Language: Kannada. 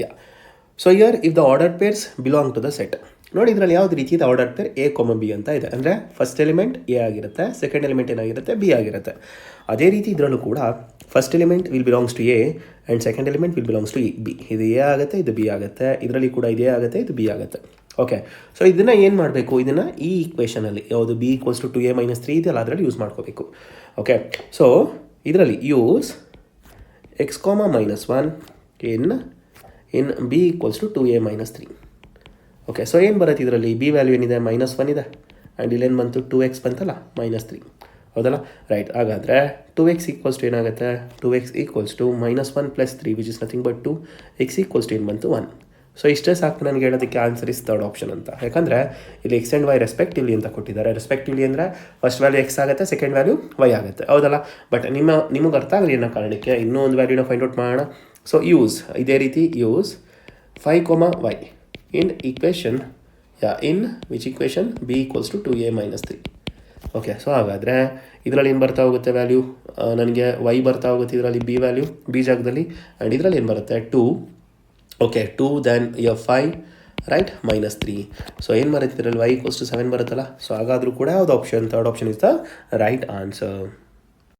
Yeah. So here if the order pairs belong to the set. ನೋಡಿ ಇದರಲ್ಲಿ ಯಾವ್ದು ರೀತಿ ಇದೆ order pair A comma B ಅಂತ ಇದೆ. ಅಂದರೆ ಫಸ್ಟ್ ಎಲಿಮೆಂಟ್ ಎ ಆಗಿರುತ್ತೆ, ಸೆಕೆಂಡ್ ಎಲಿಮೆಂಟ್ ಏನಾಗಿರುತ್ತೆ ಬಿ ಆಗಿರುತ್ತೆ. ಅದೇ ರೀತಿ ಇದರಲ್ಲೂ ಕೂಡ first element will belongs to A and second element will belongs to B. ಇದು ಎ ಆಗುತ್ತೆ, ಇದು ಬಿ ಆಗುತ್ತೆ. ಇದರಲ್ಲಿ ಕೂಡ ಇದೇ ಆಗುತ್ತೆ, ಇದು ಬಿ ಆಗುತ್ತೆ. ಓಕೆ, ಸೊ ಇದನ್ನು ಏನು ಮಾಡಬೇಕು, ಇದನ್ನು ಈ ಈಕ್ವೇಷನಲ್ಲಿ ಯಾವುದು ಬಿ ಈಕ್ವಲ್ಸ್ ಟು 2a - 3 ಇದೆಯಲ್ಲ ಅದರಲ್ಲಿ ಯೂಸ್ ಮಾಡ್ಕೋಬೇಕು. ಓಕೆ, ಸೊ ಇದರಲ್ಲಿ use x, -1 in B equals to 2a - 3. Okay, so ಏನು ಬರುತ್ತೆ ಇದರಲ್ಲಿ ಬಿ ವ್ಯಾಲ್ಯೂ ಏನಿದೆ -1 ಇದೆ ಆ್ಯಂಡ್ ಇಲ್ಲೇನು ಬಂತು 2x ಬಂತಲ್ಲ -3. ಹೌದಲ್ಲ, ರೈಟ್. ಹಾಗಾದರೆ 2x ಈಕ್ವಲ್ಸ್ ಟು ಏನಾಗುತ್ತೆ, 2x equals to -1 + 3 which is nothing but 2. x equals to ಏನು ಬಂತು 1. ಸೊ ಇಷ್ಟೇ ಸಾಕು ನನಗೆ ಹೇಳೋದಕ್ಕೆ ಆನ್ಸರ್ ಇಸ್ ಥರ್ಡ್ ಆಪ್ಷನ್ ಅಂತ. ಯಾಕಂದರೆ ಇಲ್ಲಿ x ಆ್ಯಂಡ್ y ರೆಸ್ಪೆಕ್ಟಿವ್ಲಿ ಅಂತ ಕೊಟ್ಟಿದ್ದಾರೆ. ರೆಸ್ಪೆಕ್ಟಿವ್ಲಿ ಅಂದರೆ ಫಸ್ಟ್ ವ್ಯಾಲ್ಯೂ x ಆಗುತ್ತೆ, ಸೆಕೆಂಡ್ ವ್ಯಾಲ್ಯೂ y ಆಗುತ್ತೆ. ಹೌದಲ್ಲ, ಬಟ್ ನಿಮಗೆ ಅರ್ಥ ಆಗಲಿ ಅನ್ನೋ ಕಾರಣಕ್ಕೆ ಇನ್ನೂ ಒಂದು ವ್ಯಾಲ್ಯೂನ ಫೈಂಡ್ ಔಟ್ ಮಾಡೋಣ. ಸೊ ಯೂಸ್ ಇದೇ ರೀತಿ use 5, y in equation, in which equation b equals to 2a - 3. Okay, so ಹಾಗಾದರೆ ಇದರಲ್ಲಿ ಏನು ಬರ್ತಾ ಹೋಗುತ್ತೆ ವ್ಯಾಲ್ಯೂ, ನನಗೆ y ಬರ್ತಾ ಹೋಗುತ್ತೆ ಇದರಲ್ಲಿ ಬಿ ವ್ಯಾಲ್ಯೂ ಬಿ ಜಾಗದಲ್ಲಿ, ಆ್ಯಂಡ್ ಇದರಲ್ಲಿ ಏನು ಬರುತ್ತೆ 2. Okay, 2 then 5 right -3. ಸೊ ಏನು ಬರುತ್ತೆ ಇದರಲ್ಲಿ y = 7 ಬರುತ್ತಲ್ಲ. ಸೊ ಹಾಗಾದರೂ ಕೂಡ ಯಾವುದು option, third option is the right answer.